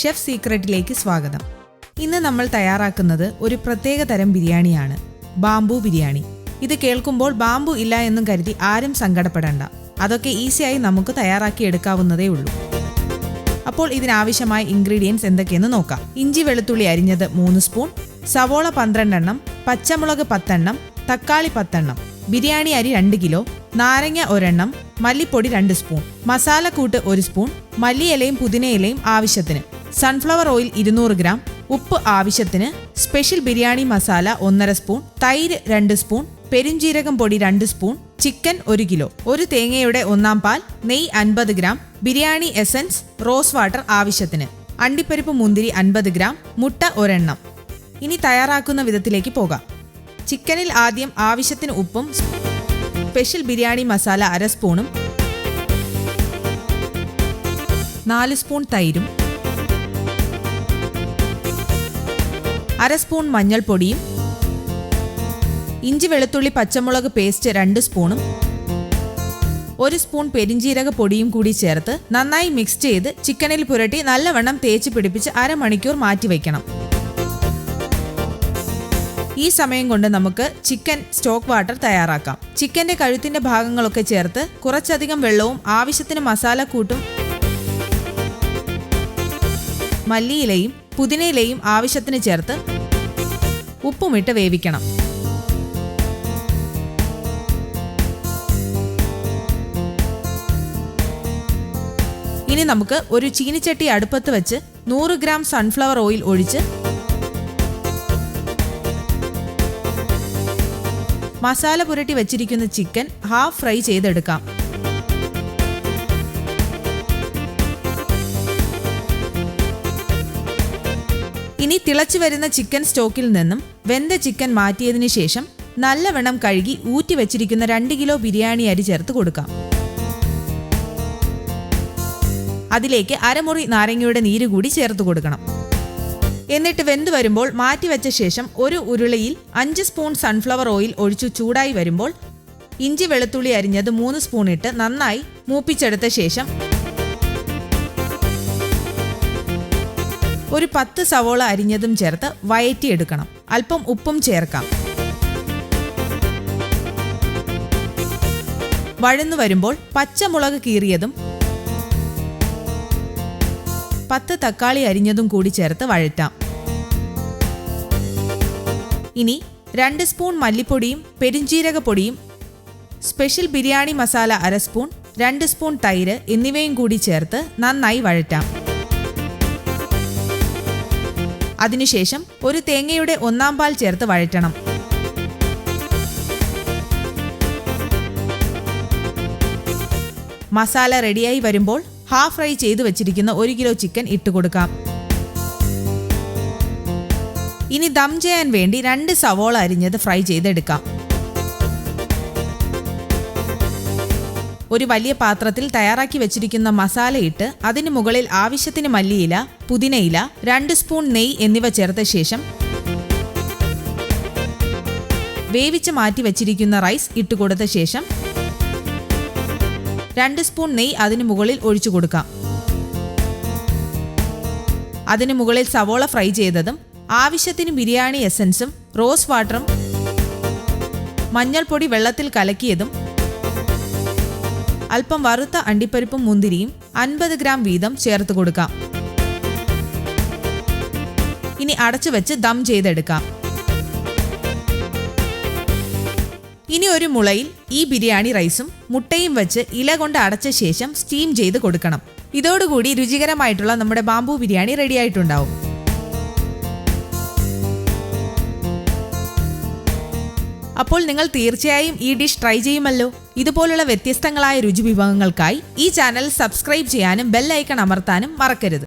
Chef സീക്രട്ടിലേക്ക് സ്വാഗതം. ഇന്ന് നമ്മൾ തയ്യാറാക്കുന്നത് ഒരു പ്രത്യേക തരം ബിരിയാണിയാണ്, ബാംബു ബിരിയാണി. ഇത് കേൾക്കുമ്പോൾ ബാംബു ഇല്ല എന്നും കരുതി ആരും സങ്കടപ്പെടേണ്ട. അതൊക്കെ ഈസിയായി നമുക്ക് തയ്യാറാക്കിയെടുക്കാവുന്നതേ ഉള്ളൂ. അപ്പോൾ ഇതിനാവശ്യമായ ഇൻഗ്രീഡിയൻസ് എന്തൊക്കെയെന്ന് നോക്കാം. ഇഞ്ചി വെളുത്തുള്ളി അരിഞ്ഞത് 3 സ്പൂൺ, സവോള 12 എണ്ണം, പച്ചമുളക് 10 എണ്ണം, തക്കാളി 10 എണ്ണം, ബിരിയാണി അരി 2 കിലോ, നാരങ്ങ 1 എണ്ണം, മല്ലിപ്പൊടി 2 സ്പൂൺ, മസാലക്കൂട്ട് 1 സ്പൂൺ, മല്ലിയിലയും പുതിനയിലയും ആവശ്യത്തിന്, സൺഫ്ലവർ ഓയിൽ 200 ഗ്രാം, ഉപ്പ് ആവശ്യത്തിന്, സ്പെഷ്യൽ ബിരിയാണി മസാല 1.5 സ്പൂൺ, തൈര് 2 സ്പൂൺ, പെരുംജീരകം പൊടി 2 സ്പൂൺ, ചിക്കൻ 1 കിലോ, ഒരു തേങ്ങയുടെ 1/4 പാൽ, നെയ്യ് 50 gram, biryani essence, rose water ആവശ്യത്തിന്, അണ്ടിപ്പരിപ്പ് മുന്തിരി 50 ഗ്രാം, മുട്ട 1 എണ്ണം. ഇനി തയ്യാറാക്കുന്ന വിധത്തിലേക്ക് പോകാം. ചിക്കനിൽ ആദ്യം ആവശ്യത്തിന് ഉപ്പും സ്പെഷ്യൽ ബിരിയാണി മസാല 1/2 സ്പൂണും 4 സ്പൂൺ തൈരും 1/2 സ്പൂൺ മഞ്ഞൾപ്പൊടിയും ഇഞ്ചി വെളുത്തുള്ളി പച്ചമുളക് പേസ്റ്റ് 2 സ്പൂണും 1 സ്പൂൺ പെരിഞ്ജീരക പൊടിയും കൂടി ചേർത്ത് നന്നായി മിക്സ് ചെയ്ത് ചിക്കനിൽ പുരട്ടി നല്ലവണ്ണം തേച്ച് പിടിപ്പിച്ച് അരമണിക്കൂർ മാറ്റിവെക്കണം. ഈ സമയം കൊണ്ട് നമുക്ക് ചിക്കൻ സ്റ്റോക്ക് വാട്ടർ തയ്യാറാക്കാം. ചിക്കന്റെ കഴുത്തിന്റെ ഭാഗങ്ങളൊക്കെ ചേർത്ത് കുറച്ചധികം വെള്ളവും ആവശ്യത്തിന് മസാലക്കൂട്ടും മല്ലിയിലയും പുതിനയിലയും ആവശ്യത്തിന് ചേർത്ത് ഉപ്പുമിട്ട് വേവിക്കണം. ഇനി നമുക്ക് ഒരു ചീനിച്ചട്ടി അടുപ്പത്ത് വെച്ച് 100 ഗ്രാം സൺഫ്ലവർ ഓയിൽ ഒഴിച്ച് മസാല പുരട്ടി വെച്ചിരിക്കുന്ന ചിക്കൻ ഹാഫ് ഫ്രൈ ചെയ്തെടുക്കാം. ഇനി തിളച്ചു വരുന്ന ചിക്കൻ സ്റ്റോക്കിൽ നിന്നും വെന്ത ചിക്കൻ മാറ്റിയതിനു ശേഷം നല്ലവണ്ണം കഴുകി ഊറ്റി വെച്ചിരിക്കുന്ന 2 കിലോ ബിരിയാണി അരി ചേർത്ത് കൊടുക്കാം. അതിലേക്ക് അരമുറി നാരങ്ങയുടെ നീര് കൂടി ചേർത്ത് കൊടുക്കണം. എന്നിട്ട് വെന്ത് വരുമ്പോൾ മാറ്റിവെച്ച ശേഷം ഒരു ഉരുളയിൽ 5 സ്പൂൺ സൺഫ്ലവർ ഓയിൽ ഒഴിച്ചു ചൂടായി വരുമ്പോൾ ഇഞ്ചി വെളുത്തുള്ളി അരിഞ്ഞത് 3 സ്പൂൺ ഇട്ട് നന്നായി മൂപ്പിച്ചെടുത്ത ശേഷം ഒരു 10 സവോള അരിഞ്ഞതും ചേർത്ത് വഴറ്റിയെടുക്കണം. അല്പം ഉപ്പും ചേർക്കാം. വഴന്നു വരുമ്പോൾ പച്ചമുളക് കീറിയതും 10 തക്കാളി അരിഞ്ഞതും കൂടി ചേർത്ത് വഴറ്റാം. ഇനി 2 സ്പൂൺ മല്ലിപ്പൊടിയും പെരുംജീരക പൊടിയും special biryani masala 1/2 spoon, 2 spoon തൈര് എന്നിവയും കൂടി ചേർത്ത് നന്നായി വഴറ്റാം. അതിനുശേഷം ഒരു തേങ്ങയുടെ 1/4 പാൽ ചേർത്ത് വഴറ്റണം. മസാല റെഡിയായി വരുമ്പോൾ ഹാഫ് ഫ്രൈ ചെയ്തു വെച്ചിരിക്കുന്ന 1 കിലോ ചിക്കൻ ഇട്ടുകൊടുക്കാം. ഇനി ദം ചെയ്യാൻ വേണ്ടി 2 സവോള അരിഞ്ഞത് ഫ്രൈ ചെയ്തെടുക്കാം. ഒരു വലിയ പാത്രത്തിൽ തയ്യാറാക്കി വെച്ചിരിക്കുന്ന മസാല ഇട്ട് അതിന് മുകളിൽ ആവശ്യത്തിന് മല്ലിയില, പുതിനയില, 2 സ്പൂൺ നെയ്യ് എന്നിവ ചേർത്ത ശേഷം വേവിച്ച് മാറ്റി വെച്ചിരിക്കുന്ന റൈസ് ഇട്ടുകൊടുത്ത ശേഷം 2 സ്പൂൺ നെയ്യ് അതിന് മുകളിൽ ഒഴിച്ചു കൊടുക്കാം. അതിന് മുകളിൽ സവോള ഫ്രൈ ചെയ്തതും ആവശ്യത്തിന് ബിരിയാണി എസൻസും റോസ് വാട്ടറും മഞ്ഞൾപ്പൊടി വെള്ളത്തിൽ കലക്കിയതും അല്പം വറുത്ത അണ്ടിപ്പരിപ്പും മുന്തിരിയും 50 ഗ്രാം വീതം ചേർത്ത് കൊടുക്കാം. ഇനി അടച്ചു വെച്ച് ദം ചെയ്തെടുക്കാം. ഇനി ഒരു മുളയിൽ ഈ ബിരിയാണി റൈസും മുട്ടയും വെച്ച് ഇല കൊണ്ട് അടച്ച ശേഷം സ്റ്റീം ചെയ്ത് കൊടുക്കണം. ഇതോടുകൂടി രുചികരമായിട്ടുള്ള നമ്മുടെ ബാംബു ബിരിയാണി റെഡിയായിട്ടുണ്ടാവും. അപ്പോൾ നിങ്ങൾ തീർച്ചയായും ഈ ഡിഷ് ട്രൈ ചെയ്യുമല്ലോ. ഇതുപോലുള്ള വ്യത്യസ്തങ്ങളായ രുചി വിഭവങ്ങൾക്കായി ഈ ചാനൽ സബ്സ്ക്രൈബ് ചെയ്യാനും ബെൽ ഐക്കൺ അമർത്താനും മറക്കരുത്.